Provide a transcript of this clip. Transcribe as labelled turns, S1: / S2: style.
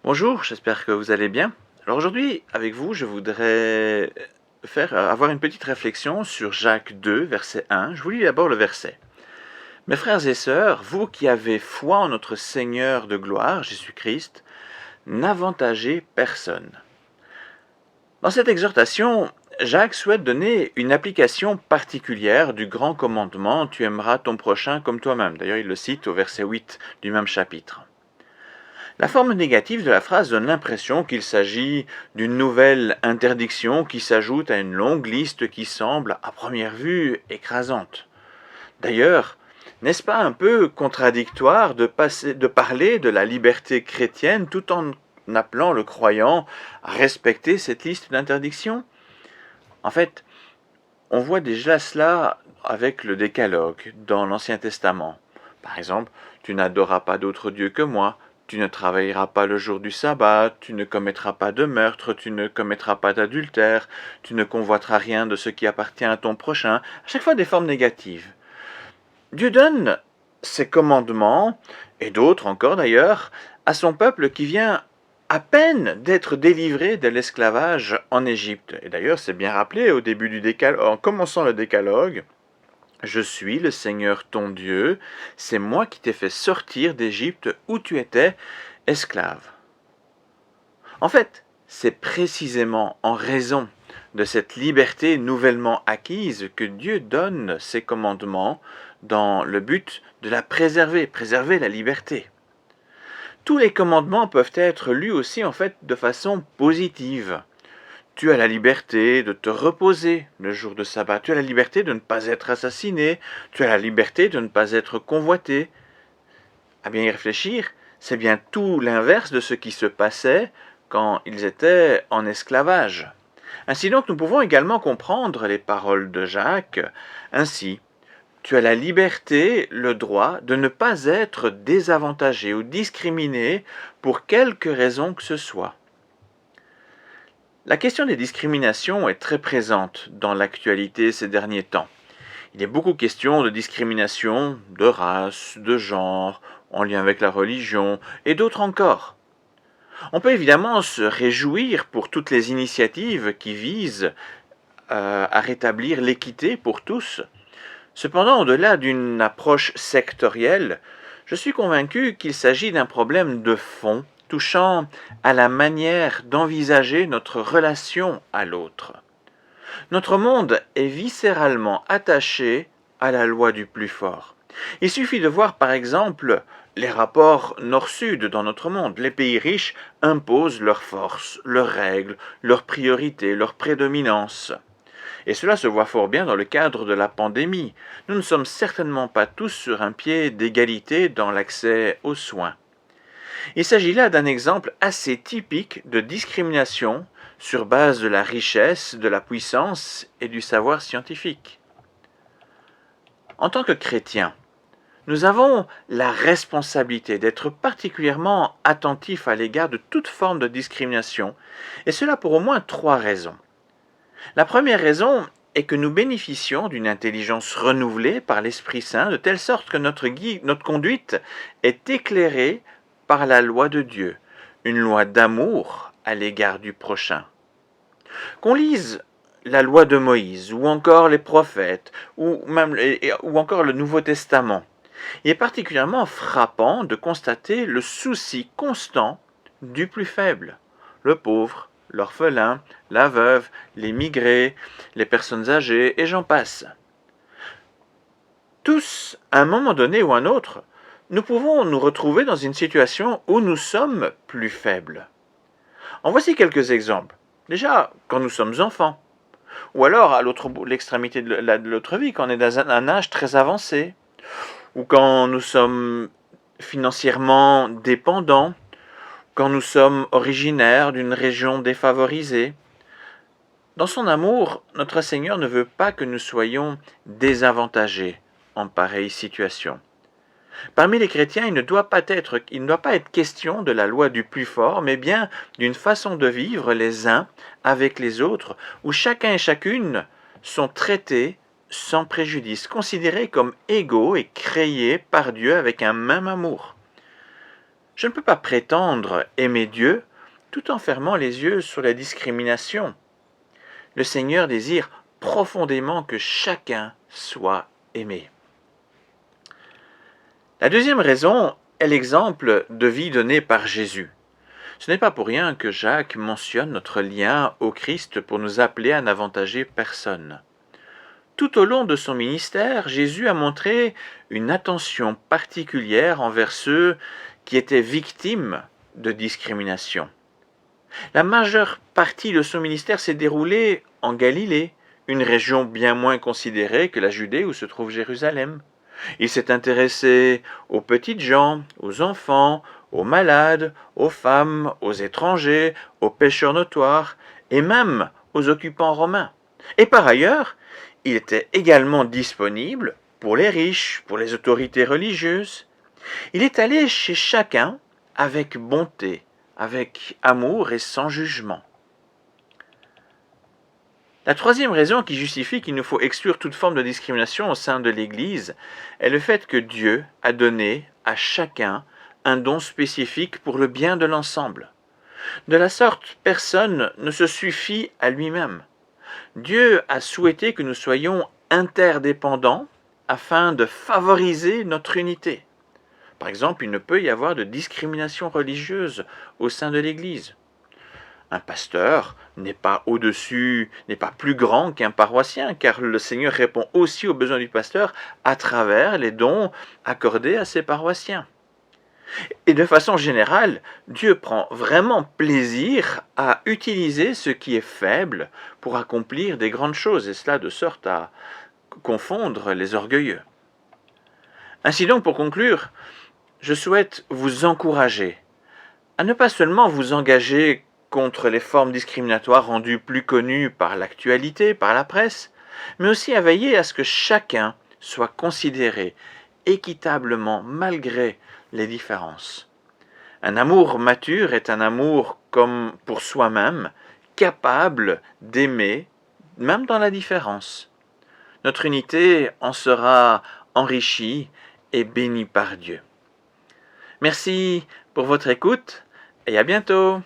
S1: Bonjour, j'espère que vous allez bien. Alors aujourd'hui, avec vous, je voudrais avoir une petite réflexion sur Jacques 2, verset 1. Je vous lis d'abord le verset. Mes frères et sœurs, vous qui avez foi en notre Seigneur de gloire, Jésus-Christ, n'avantagez personne. Dans cette exhortation, Jacques souhaite donner une application particulière du grand commandement « Tu aimeras ton prochain comme toi-même ». D'ailleurs, il le cite au verset 8 du même chapitre. La forme négative de la phrase donne l'impression qu'il s'agit d'une nouvelle interdiction qui s'ajoute à une longue liste qui semble, à première vue, écrasante. D'ailleurs, n'est-ce pas un peu contradictoire de parler de la liberté chrétienne tout en appelant le croyant à respecter cette liste d'interdictions? En fait, on voit déjà cela avec le décalogue dans l'Ancien Testament. Par exemple, tu n'adoreras pas d'autre Dieu que moi, tu ne travailleras pas le jour du sabbat, tu ne commettras pas de meurtre, tu ne commettras pas d'adultère, tu ne convoiteras rien de ce qui appartient à ton prochain, à chaque fois des formes négatives. Dieu donne ces commandements, et d'autres encore d'ailleurs, à son peuple qui vient à peine d'être délivré de l'esclavage en Égypte. Et d'ailleurs, c'est bien rappelé au début du décalogue, en commençant le décalogue, je suis le Seigneur ton Dieu, c'est moi qui t'ai fait sortir d'Égypte où tu étais esclave. En fait, c'est précisément en raison de cette liberté nouvellement acquise que Dieu donne ses commandements dans le but de la préserver la liberté. Tous les commandements peuvent être lus aussi en fait de façon positive. Tu as la liberté de te reposer le jour de sabbat. Tu as la liberté de ne pas être assassiné. Tu as la liberté de ne pas être convoité. À bien y réfléchir, c'est bien tout l'inverse de ce qui se passait quand ils étaient en esclavage. Ainsi donc, nous pouvons également comprendre les paroles de Jacques ainsi. Tu as la liberté, le droit de ne pas être désavantagé ou discriminé pour quelque raison que ce soit. La question des discriminations est très présente dans l'actualité ces derniers temps. Il est beaucoup question de discrimination de race, de genre, en lien avec la religion, et d'autres encore. On peut évidemment se réjouir pour toutes les initiatives qui visent à rétablir l'équité pour tous. Cependant, au-delà d'une approche sectorielle, je suis convaincu qu'il s'agit d'un problème de fond touchant à la manière d'envisager notre relation à l'autre. Notre monde est viscéralement attaché à la loi du plus fort. Il suffit de voir par exemple les rapports nord-sud dans notre monde. Les pays riches imposent leurs forces, leurs règles, leurs priorités, leur prédominance. Et cela se voit fort bien dans le cadre de la pandémie. Nous ne sommes certainement pas tous sur un pied d'égalité dans l'accès aux soins. Il s'agit là d'un exemple assez typique de discrimination sur base de la richesse, de la puissance et du savoir scientifique. En tant que chrétiens, nous avons la responsabilité d'être particulièrement attentifs à l'égard de toute forme de discrimination, et cela pour au moins 3 raisons. La première raison est que nous bénéficions d'une intelligence renouvelée par l'Esprit Saint, de telle sorte que notre conduite est éclairée par la loi de Dieu, une loi d'amour à l'égard du prochain. Qu'on lise la loi de Moïse, ou encore les prophètes, ou encore le Nouveau Testament, il est particulièrement frappant de constater le souci constant du plus faible, le pauvre, l'orphelin, la veuve, l'immigré, les personnes âgées, et j'en passe. Tous, à un moment donné ou un autre, nous pouvons nous retrouver dans une situation où nous sommes plus faibles. En voici quelques exemples. Déjà, quand nous sommes enfants, ou alors à l'extrémité de l'autre vie, quand on est dans un âge très avancé, ou quand nous sommes financièrement dépendants, quand nous sommes originaires d'une région défavorisée. Dans son amour, notre Seigneur ne veut pas que nous soyons désavantagés en pareille situation. Parmi les chrétiens, il ne doit pas être question de la loi du plus fort, mais bien d'une façon de vivre les uns avec les autres, où chacun et chacune sont traités sans préjudice, considérés comme égaux et créés par Dieu avec un même amour. Je ne peux pas prétendre aimer Dieu tout en fermant les yeux sur la discrimination. Le Seigneur désire profondément que chacun soit aimé. La deuxième raison est l'exemple de vie donné par Jésus. Ce n'est pas pour rien que Jacques mentionne notre lien au Christ pour nous appeler à n'avantager personne. Tout au long de son ministère, Jésus a montré une attention particulière envers ceux qui étaient victimes de discrimination. La majeure partie de son ministère s'est déroulée en Galilée, une région bien moins considérée que la Judée où se trouve Jérusalem. Il s'est intéressé aux petites gens, aux enfants, aux malades, aux femmes, aux étrangers, aux pécheurs notoires et même aux occupants romains. Et par ailleurs, il était également disponible pour les riches, pour les autorités religieuses. Il est allé chez chacun avec bonté, avec amour et sans jugement. La troisième raison qui justifie qu'il nous faut exclure toute forme de discrimination au sein de l'Église est le fait que Dieu a donné à chacun un don spécifique pour le bien de l'ensemble. De la sorte, personne ne se suffit à lui-même. Dieu a souhaité que nous soyons interdépendants afin de favoriser notre unité. Par exemple, il ne peut y avoir de discrimination religieuse au sein de l'Église. Un pasteur n'est pas au-dessus, n'est pas plus grand qu'un paroissien, car le Seigneur répond aussi aux besoins du pasteur à travers les dons accordés à ses paroissiens. Et de façon générale, Dieu prend vraiment plaisir à utiliser ce qui est faible pour accomplir des grandes choses, et cela de sorte à confondre les orgueilleux. Ainsi donc, pour conclure, je souhaite vous encourager à ne pas seulement vous engager contre les formes discriminatoires rendues plus connues par l'actualité, par la presse, mais aussi à veiller à ce que chacun soit considéré équitablement malgré les différences. Un amour mature est un amour comme pour soi-même, capable d'aimer, même dans la différence. Notre unité en sera enrichie et bénie par Dieu. Merci pour votre écoute et à bientôt.